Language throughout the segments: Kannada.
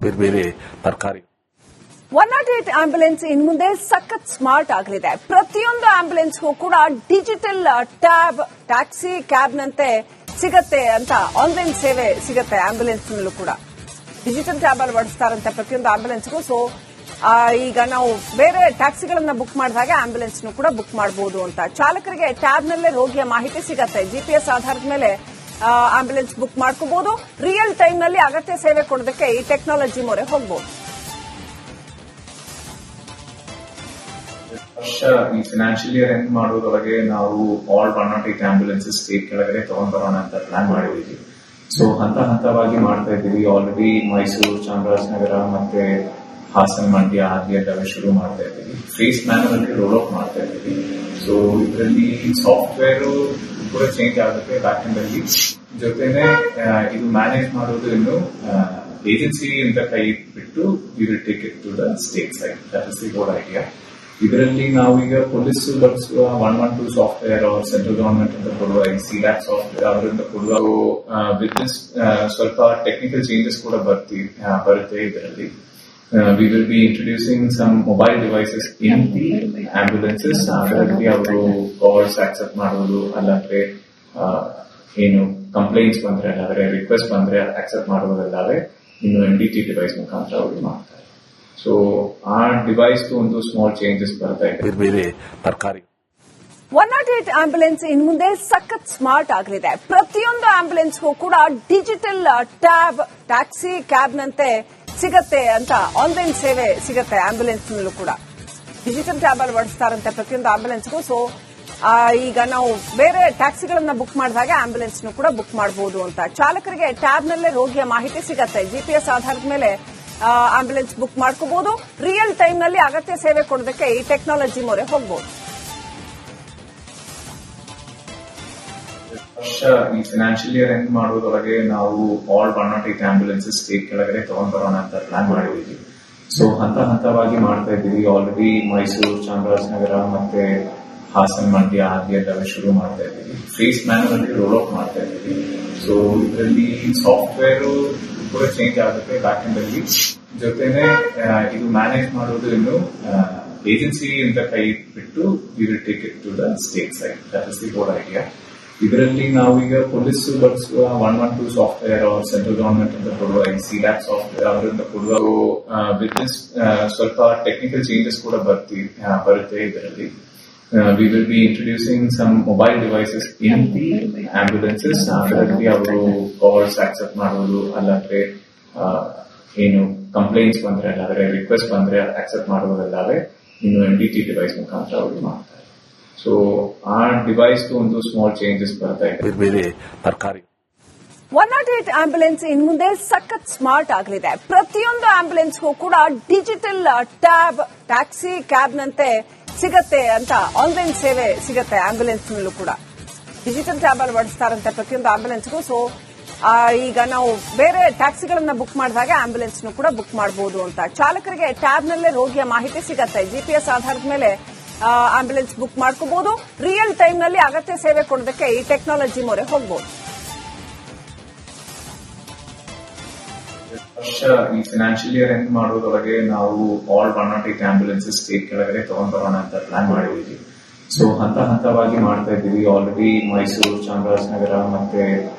ಬೇರೆ ಬೇರೆ ತರಕಾರಿ 108 ಆಂಬ್ಯುಲೆನ್ಸ್ ಇನ್ ಮುಂದೆ ಸಖತ್ ಸ್ಮಾರ್ಟ್ ಆಗಲಿದೆ. ಪ್ರತಿಯೊಂದು ಆಂಬ್ಯುಲೆನ್ಸ್ಗೂ ಕೂಡ ಡಿಜಿಟಲ್ ಟ್ಯಾಬ್ ಟ್ಯಾಕ್ಸಿ ಕ್ಯಾಬ್ನಂತೆ ಸಿಗತ್ತೆ ಅಂತ ಆನ್ಲೈನ್ ಸೇವೆ ಸಿಗತ್ತೆ. ಆಂಬ್ಯುಲೆನ್ಸ್ನಲ್ಲೂ ಕೂಡ ಡಿಜಿಟಲ್ ಟ್ಯಾಬ್ ಅಲ್ಲಿ ಬಳಸ್ತಾರಂತೆ ಪ್ರತಿಯೊಂದು ಆಂಬ್ಯುಲೆನ್ಸ್ಗೂ. ಸೊ ಈಗ ನಾವು ಬೇರೆ ಟ್ಯಾಕ್ಸಿಗಳನ್ನ ಬುಕ್ ಮಾಡಿದಾಗ ಆಂಬ್ಯುಲೆನ್ಸ್ ಕೂಡ ಬುಕ್ ಮಾಡಬಹುದು ಅಂತ. ಚಾಲಕರಿಗೆ ಟ್ಯಾಬ್ನಲ್ಲೇ ರೋಗಿಯ ಮಾಹಿತಿ ಸಿಗತ್ತೆ. ಜಿಪಿಎಸ್ ಆಧಾರದ ಮೇಲೆ ಆಂಬ್ಯುಲೆನ್ಸ್ ಬುಕ್ ಮಾಡ್ಕೋಬಹುದು. ರಿಯಲ್ ಟೈಮ್ ನಲ್ಲಿ ಅಗತ್ಯ ಸೇವೆ ಕೊಡೋದಕ್ಕೆ ಈ ಟೆಕ್ನಾಲಜಿ ಮೊರೆ ಹೋಗಬಹುದು. ಈ ಫಿನಾನ್ಷಿಯಲ್ ಇಯರ್ ಎಂಡ್ ಮಾಡೋದ್ರೊಳಗೆ ನಾವು ಆಲ್ 108 ಆಂಬ್ಯುಲೆನ್ಸಸ್ ಸ್ಟೇಟ್ ಕೆಳಗಡೆ ತಗೊಂಡ್ ಬರೋಣ ಅಂತ ಪ್ಲಾನ್ ಮಾಡಿದೀವಿ. ಸೊ ಹಂತವಾಗಿ ಮಾಡ್ತಾ ಇದ್ದೀವಿ. ಆಲ್ರೆಡಿ ಮೈಸೂರು, ಚಾಮರಾಜನಗರ ಮತ್ತೆ ಹಾಸನ, ಮಂಡ್ಯ ಆದಿಯೆಲ್ಲ ಶುರು ಮಾಡ್ತಾ ಇದ್ದೀವಿ. ಫೇಸ್ ಮ್ಯಾನ್ಯುವಲ್ ರೋಲ್ ಔಟ್ ಮಾಡ್ತಾ ಇದ್ದೀವಿ. ಸೊ ಇದರಲ್ಲಿ ಸಾಫ್ಟ್ವೇರ್ ಕೂಡ ಚೇಂಜ್ ಆಗುತ್ತೆ ಬ್ಯಾಕ್ ಎಂಡ್ ಅಲ್ಲಿ. ಜೊತೆನೆ ಇದು ಮ್ಯಾನೇಜ್ ಮಾಡೋದು ಇನ್ನು ಏಜೆನ್ಸಿ ಅಂತ ಕೈ ಬಿಟ್ಟು we will take it to the state side. That is the whole idea. ಇದರಲ್ಲಿ ನಾವೀಗ ಪೊಲೀಸ್ ಬಳಸುವ 112 ಸಾಫ್ಟ್ವೇರ್ ಸೆಂಟ್ರಲ್ ಗವರ್ಮೆಂಟ್ ಅಂತ ಕೊಡುವ ಸಿಲ್ಯಾಕ್ ಸಾಫ್ಟ್ವೇರ್ ಅವರಿಂದ ಕೊಡುವ ಬಿಸ್ನೆಸ್ ಸ್ವಲ್ಪ ಟೆಕ್ನಿಕಲ್ ಚೇಂಜಸ್ ಕೂಡ ಬರುತ್ತೆ ಇದರಲ್ಲಿ. We will be introducing some mobile devices in the ambulances. ಅದರಲ್ಲಿ ಅವರು ಕಾಲ್ಸ್ ಆಕ್ಸೆಪ್ಟ್ ಮಾಡೋದು, ಅಲ್ಲಂದ್ರೆ ಏನು ಕಂಪ್ಲೇಂಟ್ಸ್ ಬಂದ್ರೆ ಅಲ್ಲಾದ್ರೆ ರಿಕ್ವೆಸ್ಟ್ ಬಂದ್ರೆ ಆಕ್ಸೆಪ್ಟ್ ಮಾಡೋದಲ್ಲಾದ್ರೆ ಇನ್ನು NDT ಡಿವೈಸ್ ಮುಖಾಂತರ ಅವರು ಮಾಡ್ತಾರೆ. ಸೊ ಆ ಡಿವೈಸ್ ಒಂದು ಸ್ಮಾಲ್ ಚೇಂಜಸ್ ಬರ್ತಾ ಇದೆ. ಬೇರೆ ಬೇರೆ ತರಕಾರಿ 108 ಆಂಬ್ಯುಲೆನ್ಸ್ ಇನ್ ಮುಂದೆ ಸಖತ್ ಸ್ಮಾರ್ಟ್ ಆಗಲಿದೆ. ಪ್ರತಿಯೊಂದು ಆಂಬ್ಯುಲೆನ್ಸ್ಗೂ ಕೂಡ ಡಿಜಿಟಲ್ ಟ್ಯಾಬ್ ಟ್ಯಾಕ್ಸಿ ಕ್ಯಾಬ್ನಂತೆ ಸಿಗತ್ತೆ ಅಂತ ಆನ್ಲೈನ್ ಸೇವೆ ಸಿಗತ್ತೆ. ಆಂಬ್ಯುಲೆನ್ಸ್ನಲ್ಲೂ ಕೂಡ ಡಿಜಿಟಲ್ ಟ್ಯಾಬ್ ಅಲ್ಲಿ ಬಳಸ್ತಾರಂತೆ ಪ್ರತಿಯೊಂದು ಆಂಬ್ಯುಲೆನ್ಸ್ಗೂ. ಸೊ ಈಗ ನಾವು ಬೇರೆ ಟ್ಯಾಕ್ಸಿಗಳನ್ನ ಬುಕ್ ಮಾಡಿದಾಗ ಆಂಬ್ಯುಲೆನ್ಸ್ ಕೂಡ ಬುಕ್ ಮಾಡಬಹುದು ಅಂತ. ಚಾಲಕರಿಗೆ ಟ್ಯಾಬ್ನಲ್ಲೇ ರೋಗಿಯ ಮಾಹಿತಿ ಸಿಗತ್ತೆ. ಜಿಪಿಎಸ್ ಆಧಾರದ ಮೇಲೆ ಆಂಬ್ಯುಲೆನ್ಸ್ ಬುಕ್ ಮಾಡ್ಕೋಬಹುದು. ರಿಯಲ್ ಟೈಮ್ ನಲ್ಲಿ ಅಗತ್ಯ ಸೇವೆ ಕೊಡೋದಕ್ಕೆ ಈ ಟೆಕ್ನಾಲಜಿ ಮೊರೆ ಹೋಗಬಹುದು. ಈ ಫಿನಾನ್ಷಿಯಲ್ ಇಯರ್ ಎಂಡ್ ಮಾಡೋದ್ರೊಳಗೆ ನಾವು ಆಲ್ 108 ಆಂಬ್ಯುಲೆನ್ಸಸ್ ಸ್ಟೇಟ್ ಕೆಳಗಡೆ ತಗೊಂಡ್ ಬರೋಣ ಅಂತ ಪ್ಲಾನ್ ಮಾಡಿದೀವಿ. ಸೊ ಹಂತವಾಗಿ ಮಾಡ್ತಾ ಇದ್ದೀವಿ. ಆಲ್ರೆಡಿ ಮೈಸೂರು, ಚಾಮರಾಜನಗರ ಮತ್ತೆ ಹಾಸನ, ಮಂಡ್ಯ ಆದಿಯೆಲ್ಲ ಶುರು ಮಾಡ್ತಾ ಇದ್ದೀವಿ. ಫೇಸ್ ಮ್ಯಾನ್ಯುವಲ್ ರೋಲ್ ಔಟ್ ಮಾಡ್ತಾ ಇದ್ದೀವಿ. ಸೊ ಇದರಲ್ಲಿ ಸಾಫ್ಟ್ವೇರ್ ಕೂಡ ಚೇಂಜ್ ಆಗುತ್ತೆ ಬ್ಯಾಕ್ ಎಂಡ್ ಅಲ್ಲಿ. ಜೊತೆನೆ ಇದು ಮ್ಯಾನೇಜ್ ಮಾಡೋದು ಇನ್ನು ಏಜೆನ್ಸಿ ಅಂತ ಕೈ ಬಿಟ್ಟು we will take it to the state side. That is the whole idea. ಇದರಲ್ಲಿ ನಾವೀಗ ಪೊಲೀಸ್ ಬಳಸುವ 112 ಸಾಫ್ಟ್ವೇರ್ ಸೆಂಟ್ರಲ್ ಗವರ್ಮೆಂಟ್ ಅಂತ ಕೊಡುವ ಸಿಲ್ಯಾಕ್ ಸಾಫ್ಟ್ವೇರ್ ಅವರಿಂದ ಕೊಡುವ ಬಿಸ್ನೆಸ್ ಸ್ವಲ್ಪ ಟೆಕ್ನಿಕಲ್ ಚೇಂಜಸ್ ಕೂಡ ಬರುತ್ತೆ ಇದರಲ್ಲಿ. We will be introducing some mobile devices in the ambulances. ಅದರಲ್ಲಿ ಅವರು ಕಾಲ್ಸ್ ಆಕ್ಸೆಪ್ಟ್ ಮಾಡೋದು, ಅಲ್ಲಂದ್ರೆ ಏನು ಕಂಪ್ಲೇಂಟ್ಸ್ ಬಂದ್ರೆ ಅಲ್ಲಾದ್ರೆ ರಿಕ್ವೆಸ್ಟ್ ಬಂದ್ರೆ ಆಕ್ಸೆಪ್ಟ್ ಮಾಡೋದಲ್ಲಾದ್ರೆ ಇನ್ನು NDT ಡಿವೈಸ್ ಮುಖಾಂತರ ಅವರು ಮಾಡ್ತಾರೆ. ಸೊ ಆ ಡಿವೈಸ್ ಒಂದು ಸ್ಮಾಲ್ ಚೇಂಜಸ್ ಬರ್ತಾ ಇದೆ. ಬೇರೆ ಬೇರೆ ತರಕಾರಿ 108 ಆಂಬ್ಯುಲೆನ್ಸ್ ಇನ್ ಮುಂದೆ ಸಖತ್ ಸ್ಮಾರ್ಟ್ ಆಗಲಿದೆ. ಪ್ರತಿಯೊಂದು ಆಂಬ್ಯುಲೆನ್ಸ್ಗೂ ಕೂಡ ಡಿಜಿಟಲ್ ಟ್ಯಾಬ್ ಟ್ಯಾಕ್ಸಿ ಕ್ಯಾಬ್ನಂತೆ ಸಿಗತ್ತೆ ಅಂತ ಆನ್ಲೈನ್ ಸೇವೆ ಸಿಗತ್ತೆ. ಆಂಬ್ಯುಲೆನ್ಸ್ನಲ್ಲೂ ಕೂಡ ಡಿಜಿಟಲ್ ಟ್ಯಾಬ್ ಅಲ್ಲಿ ಬಳಸ್ತಾರಂತೆ ಪ್ರತಿಯೊಂದು ಆಂಬ್ಯುಲೆನ್ಸ್ಗೂ. ಸೊ ಈಗ ನಾವು ಬೇರೆ ಟ್ಯಾಕ್ಸಿಗಳನ್ನ ಬುಕ್ ಮಾಡಿದಾಗ ಆಂಬ್ಯುಲೆನ್ಸ್ ಕೂಡ ಬುಕ್ ಮಾಡಬಹುದು ಅಂತ. ಚಾಲಕರಿಗೆ ಟ್ಯಾಬ್ನಲ್ಲೇ ರೋಗಿಯ ಮಾಹಿತಿ ಸಿಗತ್ತೆ. ಜಿಪಿಎಸ್ ಆಧಾರದ ಮೇಲೆ ಆಂಬ್ಯುಲೆನ್ಸ್ ಬುಕ್ ಮಾಡ್ಕೋಬಹುದು. ರಿಯಲ್ ಟೈಮ್ ನಲ್ಲಿ ಅಗತ್ಯ ಸೇವೆ ಕೊಡೋದಕ್ಕೆ ಈ ಟೆಕ್ನಾಲಜಿ ಮೊರೆ ಹೋಗಬಹುದು. ಈ ಫಿನಾನ್ಷಿಯಲ್ ಇಯರ್ ಎಂಡ್ ಮಾಡೋದ್ರೊಳಗೆ ನಾವು ಆಲ್ 108 ಆಂಬ್ಯುಲೆನ್ಸಸ್ ಸ್ಟೇಟ್ ಕೆಳಗಡೆ ತಗೊಂಡ್ ಬರೋಣ ಅಂತ ಪ್ಲಾನ್ ಮಾಡಿದೀವಿ. ಸೊ ಹಂತವಾಗಿ ಮಾಡ್ತಾ ಇದ್ದೀವಿ. ಆಲ್ರೆಡಿ ಮೈಸೂರು, ಚಾಮರಾಜನಗರ ಮತ್ತೆ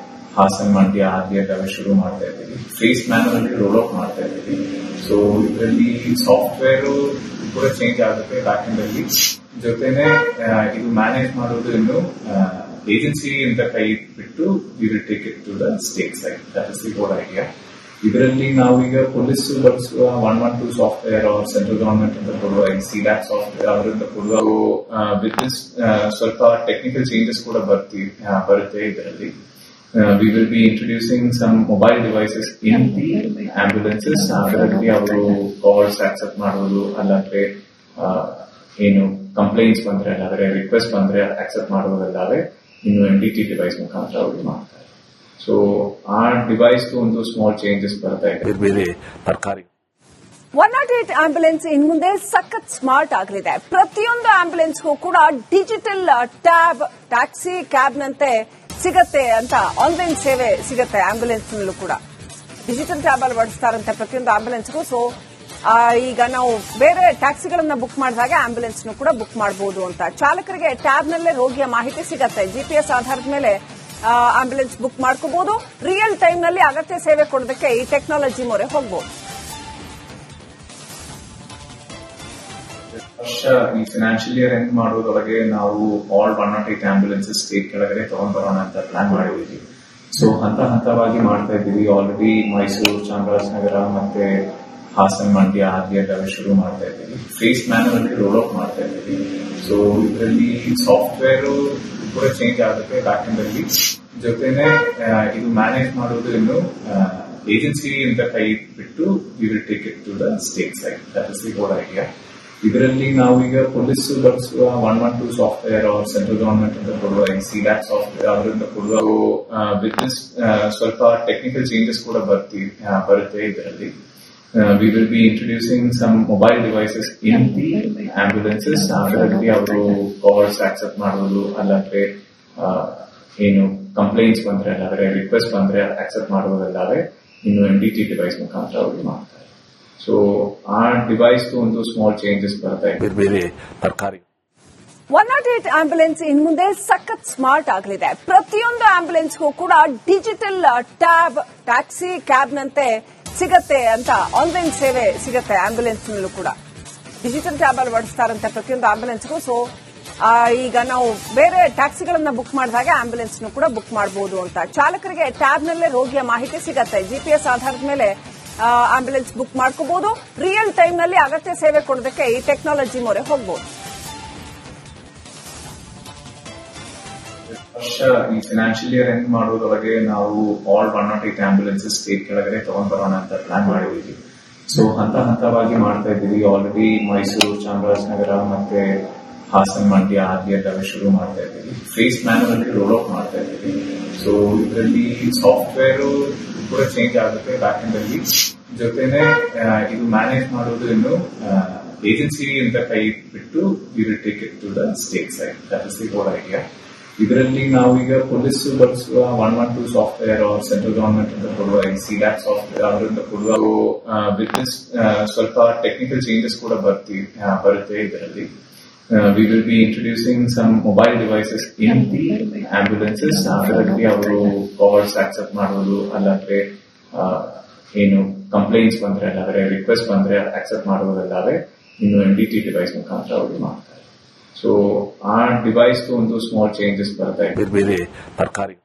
ಹಾಸನ, ಮಂಡ್ಯ ಆದಿಯೆಲ್ಲ ಶುರು ಮಾಡ್ತಾ ಇದ್ದೀವಿ. ಫೇಸ್ ಮ್ಯಾನ್ಯುವಲ್ ರೋಲ್ ಔಟ್ ಮಾಡ್ತಾ ಇದ್ದೀವಿ. ಸೊ ಇದರಲ್ಲಿ ಸಾಫ್ಟ್ವೇರ್ ಕೂಡ ಚೇಂಜ್ ಆಗುತ್ತೆ ಬ್ಯಾಕ್ ಎಂಡ್ ಅಲ್ಲಿ. ಜೊತೆನೆ ಇದು ಮ್ಯಾನೇಜ್ ಮಾಡೋದು ಇನ್ನು ಏಜೆನ್ಸಿ ಅಂತ ಕೈ ಬಿಟ್ಟು we will take it to the state side. That is the whole idea. ಇದರಲ್ಲಿ ನಾವೀಗ ಪೊಲೀಸ್ ಬಳಸುವ 112 ಸಾಫ್ಟ್ವೇರ್ ಸೆಂಟ್ರಲ್ ಗವರ್ಮೆಂಟ್ ಅಂತ ಕೊಡುವ ಸಿಲ್ಯಾಕ್ ಸಾಫ್ಟ್ವೇರ್ ಅವರಿಂದ ಕೊಡುವ ಬಿಸ್ನೆಸ್ ಸ್ವಲ್ಪ ಟೆಕ್ನಿಕಲ್ ಚೇಂಜಸ್ ಕೂಡ ಬರುತ್ತೆ ಇದರಲ್ಲಿ. We will be introducing some mobile devices in the ambulances. ಅದರಲ್ಲಿ ಅವರು ಕಾಲ್ಸ್ ಆಕ್ಸೆಪ್ಟ್ ಮಾಡೋದು, ಅಲ್ಲಂದ್ರೆ ಏನು ಕಂಪ್ಲೇಂಟ್ಸ್ ಬಂದ್ರೆ ಅಲ್ಲಾದ್ರೆ ರಿಕ್ವೆಸ್ಟ್ ಬಂದ್ರೆ ಆಕ್ಸೆಪ್ಟ್ ಮಾಡೋದಲ್ಲಾದ್ರೆ ಇನ್ನು NDT ಡಿವೈಸ್ ಮುಖಾಂತರ ಅವರು ಮಾಡ್ತಾರೆ. ಸೊ ಆ ಡಿವೈಸ್ ಒಂದು ಸ್ಮಾಲ್ ಚೇಂಜಸ್ ಬರ್ತಾ ಇದೆ. ಬೇರೆ ಬೇರೆ ತರಕಾರಿ 108 ಆಂಬ್ಯುಲೆನ್ಸ್ ಇನ್ ಮುಂದೆ ಸಖತ್ ಸ್ಮಾರ್ಟ್ ಆಗಲಿದೆ. ಪ್ರತಿಯೊಂದು ಆಂಬ್ಯುಲೆನ್ಸ್ಗೂ ಕೂಡ ಡಿಜಿಟಲ್ ಟ್ಯಾಬ್ ಟ್ಯಾಕ್ಸಿ ಕ್ಯಾಬ್ನಂತೆ ಸಿಗತ್ತೆ ಅಂತ ಆನ್ಲೈನ್ ಸೇವೆ ಸಿಗತ್ತೆ. ಆಂಬ್ಯುಲೆನ್ಸ್ನಲ್ಲೂ ಕೂಡ ಡಿಜಿಟಲ್ ಟ್ಯಾಬ್ ಅಳವಡಿಸ್ತಾರಂತೆ ಪ್ರತಿಯೊಂದು ಆಂಬ್ಯುಲೆನ್ಸ್ಗೂ. ಸೊ ಈಗ ನಾವು ಬೇರೆ ಟ್ಯಾಕ್ಸಿಗಳನ್ನ ಬುಕ್ ಮಾಡಿದಾಗ ಆಂಬ್ಯುಲೆನ್ಸ್ ಕೂಡ ಬುಕ್ ಮಾಡಬಹುದು ಅಂತ. ಚಾಲಕರಿಗೆ ಟ್ಯಾಬ್ ನಲ್ಲೇ ರೋಗಿಯ ಮಾಹಿತಿ ಸಿಗತ್ತೆ. ಜಿಪಿಎಸ್ ಆಧಾರದ ಮೇಲೆ ಆಂಬ್ಯುಲೆನ್ಸ್ ಬುಕ್ ಮಾಡ್ಕೋಬಹುದು. ರಿಯಲ್ ಟೈಮ್ ನಲ್ಲಿ ಅಗತ್ಯ ಸೇವೆ ಕೊಡೋದಕ್ಕೆ ಈ ಟೆಕ್ನಾಲಜಿ ಮೊರೆ ಹೋಗಬಹುದು. ಈ ಫೈನಾನ್ಷಿಯಲ್ ಇಯರ್ ಎಂಡ್ ಮಾಡೋದ್ರೊಳಗೆ ನಾವು ಆಲ್ 108 ಆಂಬ್ಯುಲೆನ್ಸಸ್ ಸ್ಟೇಟ್ ಕೆಳಗಡೆ ತಗೊಂಡ್ ಬರೋಣ ಅಂತ ಪ್ಲಾನ್ ಮಾಡಿದೀವಿ. ಸೊ ಹಂತವಾಗಿ ಮಾಡ್ತಾ ಇದ್ದೀವಿ. ಆಲ್ರೆಡಿ ಮೈಸೂರು, ಚಾಮರಾಜನಗರ ಮತ್ತೆ ಹಾಸನ, ಮಂಡ್ಯ ಆದಿಯೆಲ್ಲ ಶುರು ಮಾಡ್ತಾ ಇದ್ದೀವಿ. ಫೇಸ್ ಮ್ಯಾನ್ಯುವಲ್ ರೋಲ್ ಔಟ್ ಮಾಡ್ತಾ ಇದ್ದೀವಿ. ಸೊ ಇದರಲ್ಲಿ ಸಾಫ್ಟ್ವೇರ್ ಕೂಡ ಚೇಂಜ್ ಆಗುತ್ತೆ ಬ್ಯಾಕ್ ಎಂಡ್ ಅಲ್ಲಿ. ಜೊತೆನೆ ಇದು ಮ್ಯಾನೇಜ್ ಮಾಡೋದು ಇನ್ನು ಏಜೆನ್ಸಿ ಅಂತ ಕೈ ಬಿಟ್ಟು we will take it to the state side. That is the whole idea. ಇದರಲ್ಲಿ ನಾವು ಈಗ ಪೊಲೀಸ್ ಬಳಸುವ 112 ಸಾಫ್ಟ್ವೇರ್ ಅವ್ರ ಸೆಂಟ್ರಲ್ ಗವರ್ಮೆಂಟ್ ಅಂತ ಕೊಡುವ ಸಿಡ್ಯಾಕ್ ಸಾಫ್ಟ್ವೇರ್ ಅವರಿಂದ ಕೊಡುವ ಬಿಸ್ನೆಸ್ ಸ್ವಲ್ಪ ಟೆಕ್ನಿಕಲ್ ಚೇಂಜಸ್ ಕೂಡ ಬರುತ್ತೆ ಇದರಲ್ಲಿ. We will be introducing some mobile devices in the ambulances. ಅದರಲ್ಲಿ ಅವರು ಕಾಲ್ಸ್ ಆಕ್ಸೆಪ್ಟ್ ಮಾಡೋದು, ಅಲ್ಲಂದ್ರೆ ಏನು ಕಂಪ್ಲೇಂಟ್ಸ್ ಬಂದ್ರೆ ಅಲ್ಲಾದ್ರೆ ರಿಕ್ವೆಸ್ಟ್ ಬಂದ್ರೆ ಆಕ್ಸೆಪ್ಟ್ ಮಾಡೋದಲ್ಲಾದ್ರೆ ಇನ್ನು NDT ಡಿವೈಸ್ ಮುಖಾಂತರ ಅವರು ಮಾಡ್ತಾರೆ. ಸೊ ಆ ಡಿವೈಸ್ ಒಂದು ಸ್ಮಾಲ್ ಚೇಂಜಸ್ ಬರ್ತಾ ಇದೆ. ಬೇರೆ ತರಕಾರಿ 108 ಆಂಬ್ಯುಲೆನ್ಸ್ ಇನ್ ಮುಂದೆ ಸಖತ್ ಸ್ಮಾರ್ಟ್ ಆಗಲಿದೆ. ಪ್ರತಿಯೊಂದು ಆಂಬ್ಯುಲೆನ್ಸ್ಗೂ ಕೂಡ ಡಿಜಿಟಲ್ ಟ್ಯಾಬ್, ಟ್ಯಾಕ್ಸಿ ಕ್ಯಾಬ್ ನಂತೆ ಸಿಗತ್ತೆ ಅಂತ ಆನ್ಲೈನ್ ಸೇವೆ ಸಿಗತ್ತೆ. ಆಂಬ್ಯುಲೆನ್ಸ್ ನಲ್ಲೂ ಕೂಡ ಡಿಜಿಟಲ್ ಟ್ಯಾಬ್ ಅಳವಡಿಸ್ತಾರಂತೆ ಪ್ರತಿಯೊಂದು ಆಂಬ್ಯುಲೆನ್ಸ್ಗೂ. ಸೊ ಈಗ ನಾವು ಬೇರೆ ಟ್ಯಾಕ್ಸಿಗಳನ್ನ ಬುಕ್ ಮಾಡಿದಾಗ ಆಂಬ್ಯುಲೆನ್ಸ್ ಕೂಡ ಬುಕ್ ಮಾಡಬಹುದು ಅಂತ. ಚಾಲಕರಿಗೆ ಟ್ಯಾಬ್ ನಲ್ಲೇ ರೋಗಿಯ ಮಾಹಿತಿ ಸಿಗತ್ತೆ. ಜಿಪಿಎಸ್ ಆಧಾರದ ಮೇಲೆ ಆಂಬ್ಯುಲೆನ್ಸ್ ಬುಕ್ ಮಾಡ್ಕೋಬಹುದು. ರಿಯಲ್ ಟೈಮ್ ನಲ್ಲಿ ಅಗತ್ಯ ಸೇವೆ ಕೊಡೋದಕ್ಕೆ ಈ ಟೆಕ್ನಾಲಜಿ ಮೊರೆ ಹೋಗಬಹುದು. ಈ ಫೈನಾನ್ಷಿಯಲ್ ಇಯರ್ ಎಂಡ್ ಮಾಡೋದ್ರೊಳಗೆ ನಾವು ಆಲ್ 108 ಆಂಬ್ಯುಲೆನ್ಸಸ್ ಸ್ಟೇಟ್ ಕೆಳಗಡೆ ತಗೊಂಡ್ ಬರೋಣ ಅಂತ ಪ್ಲಾನ್ ಮಾಡಿದೀವಿ. ಸೊ ಹಂತವಾಗಿ ಮಾಡ್ತಾ ಇದ್ದೀವಿ. ಆಲ್ರೆಡಿ ಮೈಸೂರು, ಚಾಮರಾಜನಗರ ಮತ್ತೆ ಹಾಸನ, ಮಂಡ್ಯ ಆದಿಯೆಲ್ಲ ಶುರು ಮಾಡ್ತಾ ಇದ್ದೀವಿ. ಫೇಸ್ ಮ್ಯಾನ್ಯುವಲ್ ರೋಲ್ ಔಟ್ ಮಾಡ್ತಾ ಇದ್ದೀವಿ. ಸೊ ಇದರಲ್ಲಿ ಸಾಫ್ಟ್ವೇರ್ ಕೂಡ ಚೇಂಜ್ ಆಗುತ್ತೆ ಬ್ಯಾಕ್ ಎಂಡ್ ಅಲ್ಲಿ. ಜೊತೆನೆ ಇದು ಮ್ಯಾನೇಜ್ ಮಾಡೋದು ಇನ್ನು ಏಜೆನ್ಸಿ ಅಂತ ಕೈ ಬಿಟ್ಟು we will take it to the state side. That is the whole idea. ಇದರಲ್ಲಿ ನಾವು ಈಗ ಪೊಲೀಸ್ ಬಳಸುವ 112 ಸಾಫ್ಟ್ವೇರ್ ಅವ್ರ ಸೆಂಟ್ರಲ್ ಗವರ್ಮೆಂಟ್ ಅಂತ ಕೊಡುವ ಸಿಡ್ಯಾಕ್ ಸಾಫ್ಟ್ವೇರ್ ಅವರಿಂದ ಕೊಡುವ ಬಿಸ್ನೆಸ್ ಸ್ವಲ್ಪ ಟೆಕ್ನಿಕಲ್ ಚೇಂಜಸ್ ಕೂಡ ಬರುತ್ತೆ ಇದರಲ್ಲಿ. We will be introducing some mobile devices in the ambulances. ಅದರಲ್ಲಿ ಅವರು ಕಾಲ್ಸ್ ಆಕ್ಸೆಪ್ಟ್ ಮಾಡೋದು, ಅಲ್ಲಂದ್ರೆ ಏನು ಕಂಪ್ಲೇಂಟ್ಸ್ ಬಂದ್ರೆ ಅಲ್ಲಾದ್ರೆ ರಿಕ್ವೆಸ್ಟ್ ಬಂದ್ರೆ ಆಕ್ಸೆಪ್ಟ್ ಮಾಡೋದಲ್ಲಾದ್ರೆ ಇನ್ನು NDT ಡಿವೈಸ್ ಮುಖಾಂತರ ಅವರು ಮಾಡ್ತಾರೆ. ಸೊ ಆ ಡಿವೈಸ್ ಒಂದು ಸ್ಮಾಲ್ ಚೇಂಜಸ್ ಬರ್ತಾ ಇದೆ. ಬೇರೆ ತರಕಾರಿ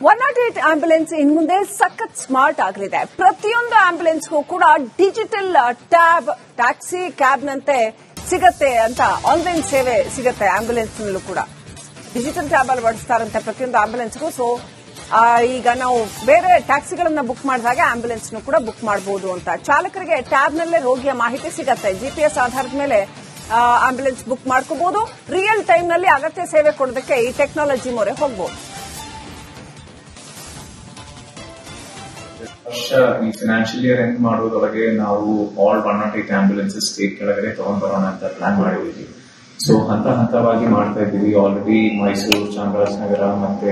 108 ಆಂಬ್ಯುಲೆನ್ಸ್ ಇನ್ ಮುಂದೆ ಸಖತ್ ಸ್ಮಾರ್ಟ್ ಆಗಲಿದೆ. ಪ್ರತಿಯೊಂದು ಆಂಬ್ಯುಲೆನ್ಸ್ಗೂ ಕೂಡ ಡಿಜಿಟಲ್ ಟ್ಯಾಬ್, ಟ್ಯಾಕ್ಸಿ ಕ್ಯಾಬ್ ನಂತೆ ಸಿಗತ್ತೆ ಅಂತ ಆನ್ಲೈನ್ ಸೇವೆ ಸಿಗತ್ತೆ. ಆಂಬ್ಯುಲೆನ್ಸ್ ನಲ್ಲೂ ಕೂಡ ಡಿಜಿಟಲ್ ಟ್ಯಾಬ್ ಅಳವಡಿಸ್ತಾರಂತೆ ಪ್ರತಿಯೊಂದು ಆಂಬ್ಯುಲೆನ್ಸ್ಗೂ. ಸೊ ಈಗ ನಾವು ಬೇರೆ ಟ್ಯಾಕ್ಸಿಗಳನ್ನ ಬುಕ್ ಮಾಡಿದಾಗ ಆಂಬ್ಯುಲೆನ್ಸ್ ಕೂಡ ಬುಕ್ ಮಾಡಬಹುದು ಅಂತ. ಚಾಲಕರಿಗೆ ಟ್ಯಾಬ್ ನಲ್ಲೇ ರೋಗಿಯ ಮಾಹಿತಿ ಸಿಗತ್ತೆ. ಜಿಪಿಎಸ್ ಆಧಾರದ ಮೇಲೆ ಆಂಬ್ಯುಲೆನ್ಸ್ ಬುಕ್ ಮಾಡ್ಕೋಬಹುದು. ರಿಯಲ್ ಟೈಮ್ ನಲ್ಲಿ ಅಗತ್ಯ ಸೇವೆ ಕೊಡೋದಕ್ಕೆ ಈ ಟೆಕ್ನಾಲಜಿ ಮೊರೆ ಹೋಗಬಹುದು. ಈ ಫೈನಾನ್ಷಿಯಲ್ ಇಯರ್ ಎಂಡ್ ಮಾಡೋದ್ರೊಳಗೆ ನಾವು ಆಲ್ 108 ಆಂಬ್ಯುಲೆನ್ಸಸ್ ಸ್ಟೇಟ್ ಕೆಳಗಡೆ ತಗೊಂಡ್ ಬರೋಣ ಅಂತ ಪ್ಲಾನ್ ಮಾಡಿದೀವಿ. ಸೊ ಹಂತವಾಗಿ ಮಾಡ್ತಾ ಇದ್ದೀವಿ. ಆಲ್ರೆಡಿ ಮೈಸೂರು, ಚಾಮರಾಜನಗರ ಮತ್ತೆ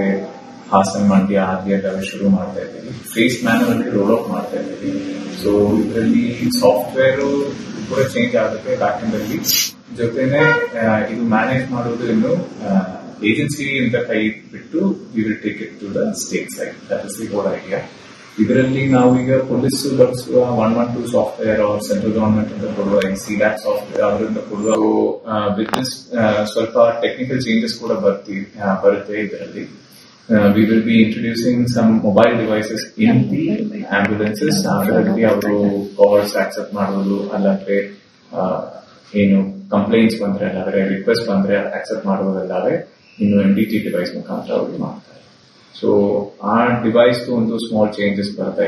ಹಾಸನ, ಮಂಡ್ಯ ಆದಿಯೆಲ್ಲ ಶುರು ಮಾಡ್ತಾ ಇದ್ದೀವಿ. ಫೇಸ್ ಮ್ಯಾನ್ಯುವಲ್ ರೋಲ್ ಔಟ್ ಮಾಡ್ತಾ ಇದ್ದೀವಿ. ಸೊ ಇದರಲ್ಲಿ ಸಾಫ್ಟ್ವೇರ್ ಕೂಡ ಚೇಂಜ್ ಆಗುತ್ತೆ ಬ್ಯಾಕ್ ಎಂಡ್ ಅಲ್ಲಿ. ಜೊತೆನೆ ಇದು ಮ್ಯಾನೇಜ್ ಮಾಡೋದು ಇನ್ನು ಏಜೆನ್ಸಿ ಅಂತ ಕೈ ಬಿಟ್ಟು we will take it to the state side. That is the whole idea. ಇದರಲ್ಲಿ ನಾವು ಈಗ ಪೊಲೀಸ್ ಬಳಸುವ 112 ಸಾಫ್ಟ್ವೇರ್ ಅವ್ರ ಸೆಂಟ್ರಲ್ ಗವರ್ಮೆಂಟ್ ಅಂತ ಕೊಡುವ ಸಿಡ್ಯಾಕ್ ಸಾಫ್ಟ್ವೇರ್ ಅವರಿಂದ ಕೊಡುವ ಬಿಸ್ನೆಸ್ ಸ್ವಲ್ಪ ಟೆಕ್ನಿಕಲ್ ಚೇಂಜಸ್ ಕೂಡ ಬರುತ್ತೆ ಇದರಲ್ಲಿ. We will be introducing some mobile devices in the ambulances. ಅದರಲ್ಲಿ ಅವರು ಕಾಲ್ಸ್ ಆಕ್ಸೆಪ್ಟ್ ಮಾಡೋದು, ಅಲ್ಲಂದ್ರೆ ಏನು ಕಂಪ್ಲೇಂಟ್ಸ್ ಬಂದ್ರೆ ಅಲ್ಲಾದ್ರೆ ರಿಕ್ವೆಸ್ಟ್ ಬಂದ್ರೆ ಆಕ್ಸೆಪ್ಟ್ ಮಾಡೋದಲ್ಲಾದ್ರೆ ಇನ್ನು NDT ಡಿವೈಸ್ ಮುಖಾಂತರ ಅವರು ಮಾಡ್ತಾರೆ. ಸೊ ಆ ಡಿವೈಸ್ ಒಂದು ಸ್ಮಾಲ್ ಚೇಂಜಸ್ ಬರ್ತಾ ಇದೆ.